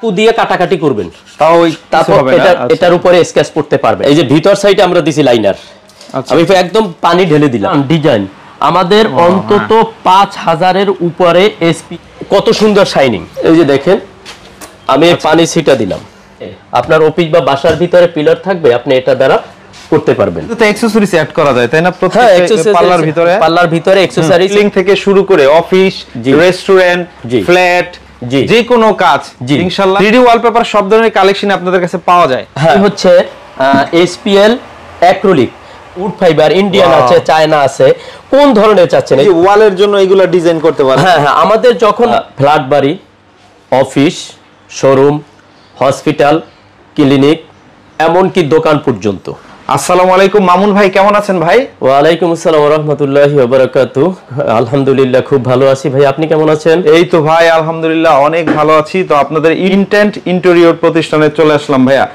দিয়ে কাটাকাটি করবেন, তারপর এটার উপরে স্কেচ করতে পারবেন। এই যে ভিতর সাইডে আমরা দিছি লাইনার, আমি একদম পানি ঢেলে দিলাম। ডিজাইন আমাদের অন্তত 5000-এর উপরে এসপি, কত সুন্দর শাইনিং। এই যে দেখেন আমি পানি ছিটা দিলাম। আপনার অফিস বা বাসার ভিতরে পিলার থাকবে, আপনি এটা দ্বারা করতে পারবেন। তো অ্যাকসেসরিজ অ্যাড করা যায় তাই না? প্রত্যেকটা পার্লার ভিতরে অ্যাকসেসরিজ থেকে শুরু করে অফিস, রেস্টুরেন্ট, ফ্ল্যাট, যে কোনো কাজ ইনশাআল্লাহ 3D ওয়ালপেপার সব ধরনের কালেকশন আপনাদের কাছে পাওয়া যায়। এই হচ্ছে SPL acrylic wood fibre, Indian আছে, চায়না আছে, কোন ধরনের চাচ্ছেন এই ওয়ালের জন্য এগুলা ডিজাইন করতে পারেন। হ্যাঁ, আমাদের যখন ফ্ল্যাট বাড়ি, অফিস, শোরুম, হসপিটাল, ক্লিনিক, এমনকি দোকান পর্যন্ত। আসসালামু আলাইকুম মামুন ভাই, কেমন আছেন ভাই? ওয়ালাইকুম আসসালাম ওয়া রাহমাতুল্লাহি ওয়া বারাকাতুহু। আলহামদুলিল্লাহ খুব ভালো আছি ভাই, আপনি কেমন আছেন? এই তো ভাই আলহামদুলিল্লাহ অনেক ভালো আছি। তো আপনাদের ইন্টেন্ট ইন্টেরিয়র প্রতিষ্ঠানে চলে আসলাম ভাইয়া।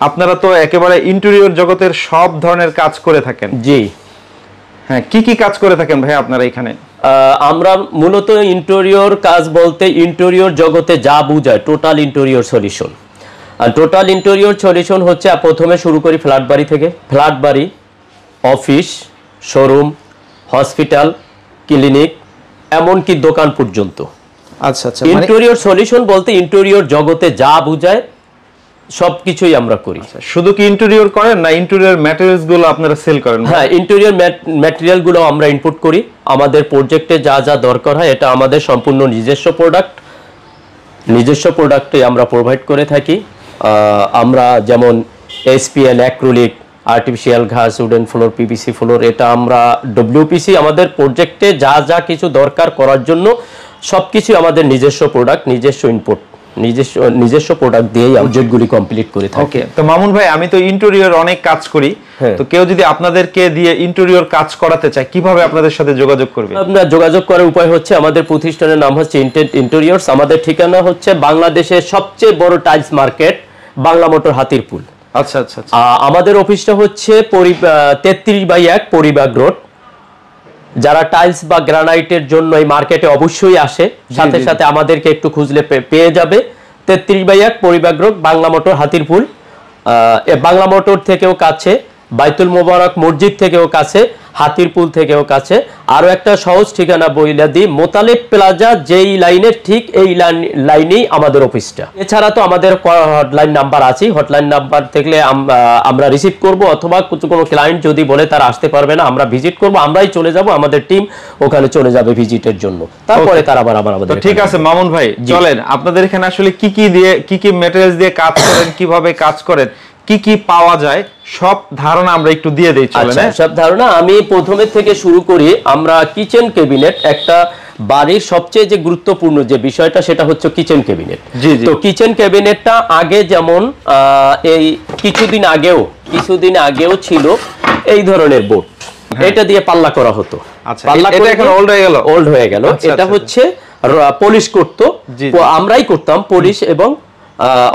আপনারা তো একেবারে ইন্টেরিয়র জগতের সব ধরনের কাজ করে থাকেন। জি হ্যাঁ, কি কাজ করে থাকেন ভাই আপনারা এখানে? আমরা মূলত ইন্টেরিয়র কাজ বলতে ইন্টেরিয়র জগতে যা বোঝায় টোটাল ইন্টেরিয়র সলিউশন। আর টোটাল ইন্টেরিয়র সলিউশন হচ্ছে, প্রথমে শুরু করি ফ্ল্যাট বাড়ি থেকে। ফ্ল্যাট বাড়ি, অফিস, শোরুম, হসপিটাল, ক্লিনিক, এমনকি দোকান পর্যন্ত। আচ্ছা আচ্ছা, ইন্টেরিয়র সলিউশন বলতে ইন্টেরিয়র জগতে যা বোঝায় সবকিছুই আমরা করি। শুধু কি ইন্টেরিয়র করেন না ইন্টেরিয়র ম্যাটেরিয়ালস গুলো আপনারা সেল করেন? হ্যাঁ, ইন্টেরিয়র ম্যাটেরিয়াল গুলো আমরা ইনপুট করি। আমাদের প্রজেক্টে যা যা দরকার হয় এটা আমাদের সম্পূর্ণ নিজস্ব প্রোডাক্টে আমরা প্রোভাইড করে থাকি। আমরা যেমন এসপিএল অ্যাক্রিলিক, আর্টিফিশিয়াল ঘাস, উডেন ফ্লোর, পিভিসি ফ্লোর, এটা আমরা ডব্লিউপিসি, আমাদের প্রজেক্টে যা যা কিছু দরকার করার জন্য সবকিছু আমাদের নিজস্ব প্রোডাক্ট, নিজস্ব ইনপুট, নিজস্ব প্রোডাক্ট দিয়েই প্রজেক্টগুলি কমপ্লিট করে থাকি। ওকে, তো মামুন ভাই আমি তো ইন্টেরিয়র অনেক কাজ করি, তো কেউ যদি আপনাদেরকে দিয়ে ইন্টেরিয়র কাজ করাতে চায় কিভাবে আপনাদের সাথে যোগাযোগ করবে? আপনারা যোগাযোগ করার উপায় হচ্ছে, আমাদের প্রতিষ্ঠানের নাম হচ্ছে ইন্টেন্ট ইন্টেরিয়র্স। আমাদের ঠিকানা হচ্ছে বাংলাদেশের সবচেয়ে বড় টাইলস মার্কেট, বাংলা মোটর হাতিরপুল। আচ্ছা আচ্ছা, আমাদের অফিসটা হচ্ছে 33/1 পরিবাগ রোড। যারা টাইলস বা গ্রানাইটের জন্য এই মার্কেটে অবশ্যই আসে, সাথে সাথে আমাদেরকে একটু খুঁজলে পেয়ে যাবে। 33/1 পরিবাগ রোড, বাংলা মোটর হাতিরপুল। বাংলা মোটর থেকেও কাছে, বাইতুল মোবারক মসজিদ থেকেও কাছে, হাতিরপুল থেকেও কাছে। আরো একটা সহজ ঠিকানা বইলা দিই, মোতালেব প্লাজা যেই লাইনের ঠিক এই লাইনেই আমাদের অফিসটা। এছাড়া তো আমাদের হটলাইন নাম্বার আছে, হটলাইন নাম্বার থাকলে আমরা রিসিভ করব, অথবা কোনো ক্লায়েন্ট যদি বলে তারা আসতে পারবে না, আমরা ভিজিট করব, আমরাই চলে যাব, আমাদের টিম ওখানে চলে যাবে ভিজিটের জন্য, তারপরে তারা আবার আমাদের। ঠিক আছে মামুন ভাই, চলেন আপনাদের এখানে আসলে কি ম্যাটেরিয়ালস দিয়ে কাজ করেন, কিভাবে কাজ করেন, কি পাওয়া যায় সব ধারণা আমরা একটু দিয়ে দেই। চলেন সব ধারণা আমি প্রথমে থেকে শুরু করি। আমরা কিচেন ক্যাবিনেট, একটা বাড়ির সবচেয়ে যে গুরুত্বপূর্ণ যে বিষয়টা সেটা হচ্ছে কিচেন ক্যাবিনেট। তো কিচেন ক্যাবিনেটটা আগে যেমন এই কিছুদিন আগেও ছিল এই ধরনের বোর্ড, এটা দিয়ে পাল্লা করা হতো। পাল্লা এটা এখন ওল্ড হয়ে গেল। এটা হচ্ছে পলিশ করতো, আমরাই করতাম পলিশ, এবং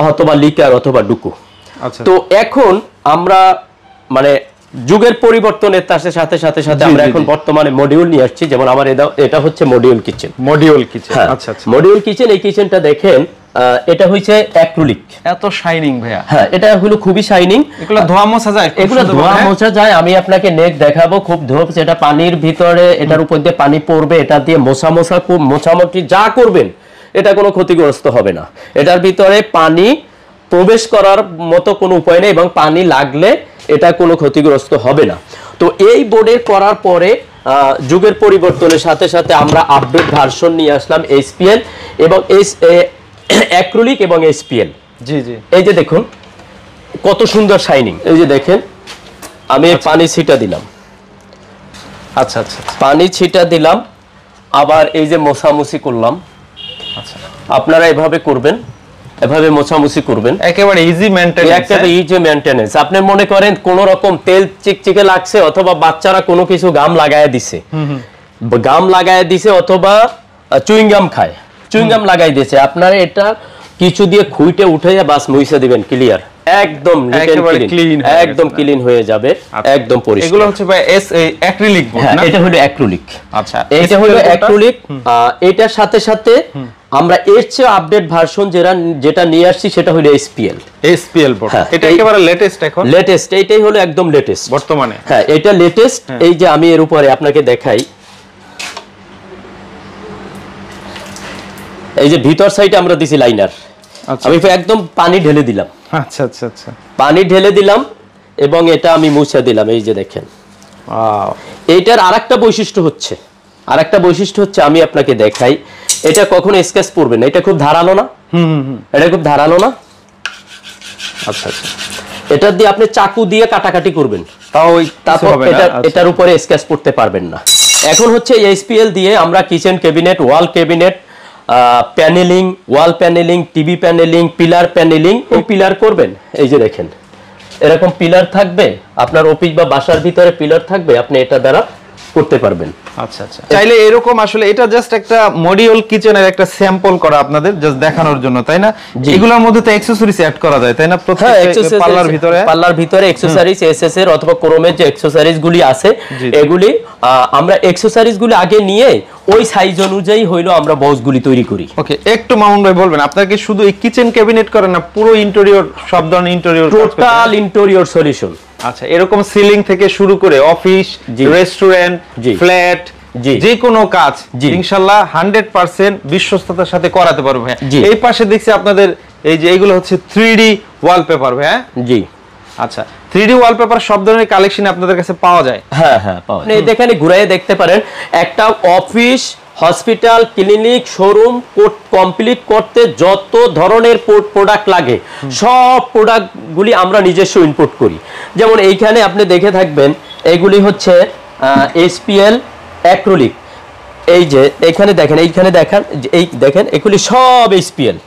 অথবা লিকার অথবা ডুকু। তো এখন আমরা মানে যুগের পরিবর্তনের সাথে সাথে আমরা এখন বর্তমানে মডিউল নিয়ে আসছি। যেমন আমার এটা হচ্ছে মডিউল কিচেন। আচ্ছা আচ্ছা, মডিউল কিচেন। এই কিচেনটা দেখেন, এটা হচ্ছে অ্যাক্রিলিক, এত শাইনিং ভাইয়া। হ্যাঁ, এটা হলো খুবই শাইনিং। এগুলো ধোয়া মোছা যায়। আমি আপনাকে নেক দেখাবো, খুব ধোপ, যেটা পানির ভিতরে, এটার উপর দিয়ে পানি পড়বে, এটা দিয়ে মোছামুছি যা করবেন এটা কোনো ক্ষতিগ্রস্ত হবে না। এটার ভিতরে পানি প্রবেশ করার মতো কোনো উপায় নেই, এবং পানি লাগলে এটা কোনো ক্ষতিগ্রস্ত হবে না। তো এই বোর্ডে করার পরে যুগের পরিবর্তনের সাথে সাথে আমরা আপডেট ভার্সন নিয়ে আসলাম এসপিএল এবং অ্যাক্রিলিক এবং এসপিএল। এই যে দেখুন কত সুন্দর শাইনিং। এই যে দেখেন আমি পানি ছিটা দিলাম। আচ্ছা আচ্ছা, পানি ছিটা দিলাম, আবার এই যে মোছামুছি করলাম। আচ্ছা, আপনারা এভাবে করবেন, এভাবে মোছামুছি করবেন, একেবারে ইজি মেইনটেনেন্স। আপনি মনে করেন কোন রকম তেল চিকচিকে লাগছে, অথবা বাচ্চারা কোনো কিছু গাম লাগায় দিছে, অথবা চুইংগাম খায়, চুইংগাম লাগাই দিয়েছে, আপনারা এটা কিছু দিয়ে খুঁটে উঠে বাস মুইছে দিবেন, ক্লিয়ার। একদম ক্লিন, একদম ক্লিন হয়ে যাবে, একদম পরিষ্কার। এগুলো হচ্ছে ভাই অ্যাক্রিলিক বোর্ড না? এটা হলো অ্যাক্রিলিক। আচ্ছা, এটা হলো অ্যাক্রিলিক। এটার সাথে সাথে আমরা এর চেয়ে আপডেট ভার্সন যেটা নিয়ে আসছি সেটা হলো এসপিএল বোর্ড। এটা একেবারে লেটেস্ট, এখন লেটেস্ট, এইটাই হলো একদম লেটেস্ট বর্তমানে। হ্যাঁ, এটা লেটেস্ট। এই যে আমি এর উপরে আপনাকে দেখাই, এই যে ভিতর সাইডে আমরা দিছি লাইনার, আমি একদম পানি ঢেলে দিলাম। আচ্ছা আচ্ছা আচ্ছা, পানি ঢেলে দিলাম এবং এটা আমি মুছে দিলাম। এই যে দেখেন, এইটার আরেকটা বৈশিষ্ট্য হচ্ছে, আমি আপনাকে দেখাই, এটা কখনো স্কেচ পড়বে না, এটা খুব ধারালো না। এটা খুব ধারালো না। আচ্ছা আচ্ছা, এটা দিয়ে আপনি চাকু দিয়ে কাটাকাটি করবেন, তাও তারপর এটার উপরে স্কেচ পড়তে পারবেন না। এখন হচ্ছে এসপিএল দিয়ে আমরা কিচেন ক্যাবিনেট, ওয়াল ক্যাবিনেট, প্যানেলিং, ওয়াল panelling, TV panelling, pillar panelling, এই পিলার করবেন। এই যে দেখেন, এরকম পিলার থাকবে আপনার অফিস বা বাসার ভিতরে, পিলার থাকবে, আপনি এটা দ্বারা করতে পারবেন। আচ্ছা আচ্ছা, চাইলে এরকম আসলে এটা জাস্ট একটা মডিউল কিচেনের একটা স্যাম্পল করা আপনাদের জাস্ট দেখানোর জন্য, তাই না? এগুলোর মধ্যে তো অ্যাকসেসরিজ অ্যাড করা যায়, তাই না? প্রত্যেকটা পাল্লার ভিতরে অ্যাকসেসরিজ, এসএস এর অথবা ক্রোমের যে অ্যাকসেসরিজ গুলি আছে, এগুলি আমরা অ্যাকসেসরিজ গুলি আগে নিয়ে ওই সাইজ অনুযায়ী হইলো আমরা বক্সগুলি তৈরি করি। ওকে, একটু মামুন ভাই বলবেন, আপনারা কি শুধু এই কিচেন ক্যাবিনেট করেন না, পুরো ইন্টেরিয়র, সব ধরনের ইন্টেরিয়র, টোটাল ইন্টেরিয়র সলিউশন? আচ্ছা, এরকম সিলিং থেকে শুরু করে অফিস, রেস্টুরেন্ট, ফ্ল্যাট, যে কোনো কাজ ইনশাআল্লাহ 100% বিশ্বস্ততার সাথে করাতে পারবে। এই পাশে দেখছি আপনাদের এই যে এগুলো হচ্ছে 3D ওয়ালপেপার। হ্যাঁ জি, আচ্ছা, 3D ওয়ালপেপার সব ধরনের কালেকশন আপনাদের কাছে পাওয়া যায়? হ্যাঁ হ্যাঁ, পাওয়া যায়। এখানে ঘুরাইয়ে দেখতে পারেন, একটা office, hospital, clinic, showroom complete করতে যত ধরনের প্রোডাক্ট লাগে সব প্রোডাক্টগুলি আমরা নিজস্ব ইনপুট করি। যেমন এইখানে আপনি দেখে থাকবেন, এগুলি হচ্ছে এসপিএল অ্যাক্রিলিক। এই যে এখানে দেখেন, এইখানে দেখেন, এই দেখেন, এগুলি সব এসপিএল।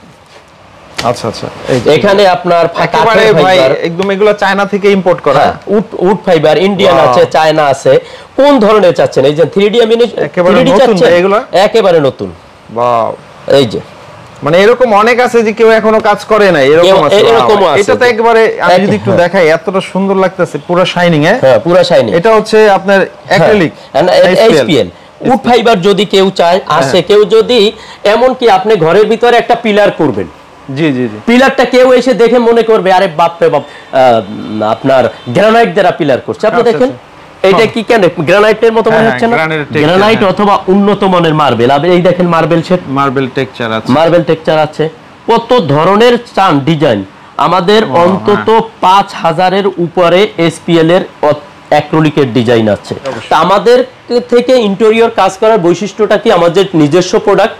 আচ্ছা আচ্ছা, এখানে আপনার একেবারে ভাই একদম এগুলো চায়না থেকে ইম্পোর্ট করা, উড ফাইবার, ইন্ডিয়ান আছে, চায়না আছে। কোন ধরনের চাচ্ছেন? এই যে 3D একেবারে নতুন, এগুলো একেবারে নতুন। ওয়াও, এই যে মানে এরকম অনেক আছে যে কেউ এখনো কাজ করে না, এরকম আছে। এটা তো একবারে আমি যদি একটু দেখাই, এতটা সুন্দর লাগতেছে, পুরো শাইনিং। হ্যাঁ, পুরো শাইনিং। এটা হচ্ছে আপনার অ্যাক্রিলিক, এসপিএল উড ফাইবার। যদি কেউ চায় আসে, কেউ যদি এমন কি আপনি ঘরের ভিতরে একটা পিলার করবেন, জি জি জি, পিলারটা কেউ এসে দেখে মনে করবে আরে বাপ রে বাপ, আপনার গ্রানাইট দ্বারা পিলার করছে। আপনি দেখেন এটা কি কেন গ্রানাইটের মতো মনে হচ্ছে না? গ্রানাইট অথবা উন্নত মানের মার্বেল। আপনি এই দেখেন মার্বেল শেড, মার্বেল টেক্সচার আছে, মার্বেল টেক্সচার আছে। কত ধরনের চান ডিজাইন আমাদের, অন্তত 5000-এর উপরে এসপিএল এর অ্যাক্রিলিকের ডিজাইন আছে। তা আমাদের থেকে ইন্টেরিয়র কাজ করার বৈশিষ্ট্যটা কি, আমাদের নিজস্ব প্রোডাক্ট।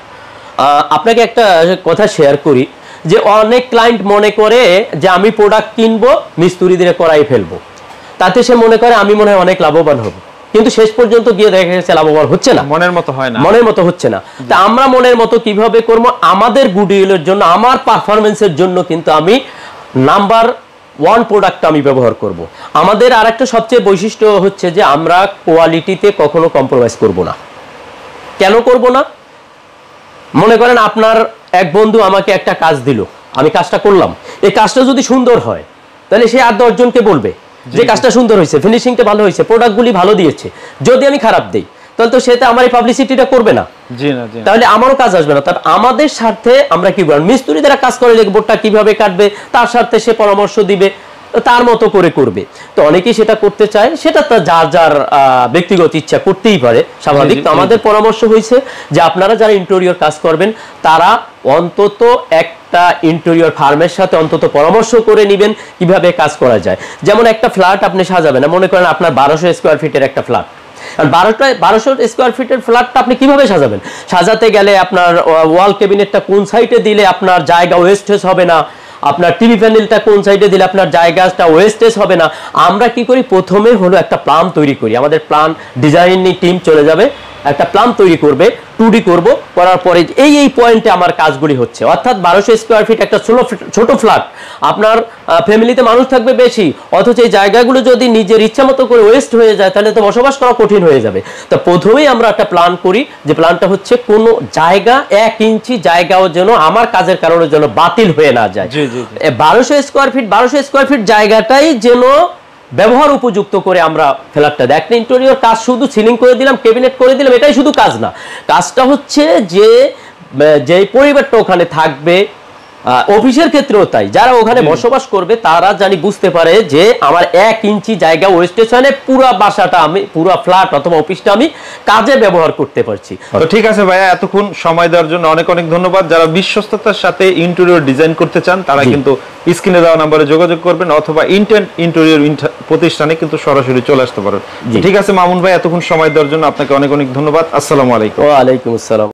আপনাকে একটা কথা শেয়ার করি, যে অনেক ক্লায়েন্ট মনে করে যে আমি প্রোডাক্ট কিনবো, মিস্ত্রি দিয়ে করাই ফেলবো, তাতে সে মনে করে আমি মনে হয় অনেক লাভবান হব, কিন্তু শেষ পর্যন্ত গিয়ে দেখা গেছে লাভবান হচ্ছে না, মনের মতো হয় না, মনের মতো হচ্ছে না। তা আমরা মনের মতো কিভাবে করব? আমাদের গুডউইলের জন্য, আমার পারফরমেন্সের জন্য কিন্তু আমি নাম্বার 1 প্রোডাক্ট আমি ব্যবহার করব। আমাদের আরেকটা সবচেয়ে বৈশিষ্ট্য হচ্ছে যে আমরা কোয়ালিটিতে কখনো কম্প্রোমাইজ করব না। কেন করব না? মনে করেন আপনার এক বন্ধু আমাকে একটা কাজ দিল, আমি কাজটা করলাম, এই কাজটা যদি সুন্দর হয় তাহলে সে আর 10 জনকে বলবে যে কাজটা সুন্দর হয়েছে, ফিনিশিংটা ভালো হয়েছে, প্রোডাক্টগুলি ভালো দিয়েছে। যদি আমি খারাপ দেই তাহলে তো সেটা আমার এই পাবলিসিটিটা করবে না, তাহলে আমারও কাজ আসবে না। তবে আমাদের স্বার্থে আমরা কি করব? মিস্ত্রি দ্বারা কাজ করে বোর্ডটা কিভাবে কাটবে তার স্বার্থে সে পরামর্শ দিবে, তার মতো করে করবে। তো অনেকেই সেটা করতে চায়, সেটা তো যার যার ব্যক্তিগত ইচ্ছা, করতেই পারে, স্বাভাবিক। তো আমাদের পরামর্শ হয়েছে যে আপনারা যারা ইন্টেরিয়র কাজ করবেন তারা অন্তত একটা ইন্টেরিয়র ফার্মের সাথে অন্তত পরামর্শ করে নেবেন কিভাবে কাজ করা যায়। যেমন একটা ফ্ল্যাট আপনি সাজাবেন, মনে করেন আপনার 1200 স্কোয়ার ফিটের একটা ফ্ল্যাট, 1200 স্কোয়ার ফিটের ফ্ল্যাটটা আপনি কিভাবে সাজাবেন? সাজাতে গেলে আপনার ওয়াল ক্যাবিনেটটা কোন সাইডে দিলে আপনার জায়গা ওয়েস্টেজ হবে না, আপনার টিভি প্যানেলটা কোন সাইডে দিলে আপনার জায়গাটা ওয়েস্টেজ হবে না। আমরা কি করি? প্রথমে হলো একটা প্ল্যান তৈরি করি, আমাদের প্ল্যান ডিজাইনিং টিম চলে যাবে একটা প্ল্যান তৈরি করবে, 2D করব, করার পরে এই পয়েন্টে আমার কাজগুলি হচ্ছে। অর্থাৎ 1200 স্কয়ার ফিট একটা ছোট ফ্ল্যাট, আপনার ফ্যামিলিতে মানুষ থাকবে বেশি, অথচ এই জায়গাগুলো যদি নিজের ইচ্ছা মতো করে ওয়েস্ট হয়ে যায় তাহলে তো বসবাস করা কঠিন হয়ে যাবে। তো প্রথমেই আমরা একটা প্ল্যান করি, যে প্ল্যানটা হচ্ছে কোনো জায়গা 1 ইঞ্চি জায়গাও যেন আমার কাজের কারণে যেন বাতিল হয়ে না যায়। 1200 স্কয়ার ফিট জায়গাটাই যেন ব্যবহার উপযুক্ত করে আমরা ফ্ল্যাটটা দেখ। ইন্টেরিয়র কাজ শুধু সিলিং করে দিলাম, ক্যাবিনেট করে দিলাম, এটাই শুধু কাজ না। কাজটা হচ্ছে যে পরিবারটা ওখানে থাকবে, অফিসের ক্ষেত্রেও তাই, যারা ওখানে বসবাস করবে তারা জানি বুঝতে পারে যে আমার 1 ইঞ্চি জায়গা ওয়েস্টেশনে পুরো বাসাটা আমি, পুরো ফ্ল্যাট অথবা অফিসটা আমি কাজে ব্যবহার করতে পারছি। তো ঠিক আছে ভাইয়া, এতক্ষণ সময় দেওয়ার জন্য অনেক অনেক ধন্যবাদ। যারা বিশ্বস্ততার সাথে ইন্টেরিয়র ডিজাইন করতে চান তারা কিন্তু স্ক্রিনে দেওয়া নম্বরে যোগাযোগ করবেন, অথবা ইন্টেন্ট ইন্টেরিয়র প্রতিষ্ঠানে কিন্তু সরাসরি চলে আসতে পারেন। ঠিক আছে মামুন ভাই, এতক্ষণ সময় দেওয়ার জন্য আপনাকে অনেক অনেক ধন্যবাদ। আসসালামু আলাইকুম। ওয়া আলাইকুম আসসালাম।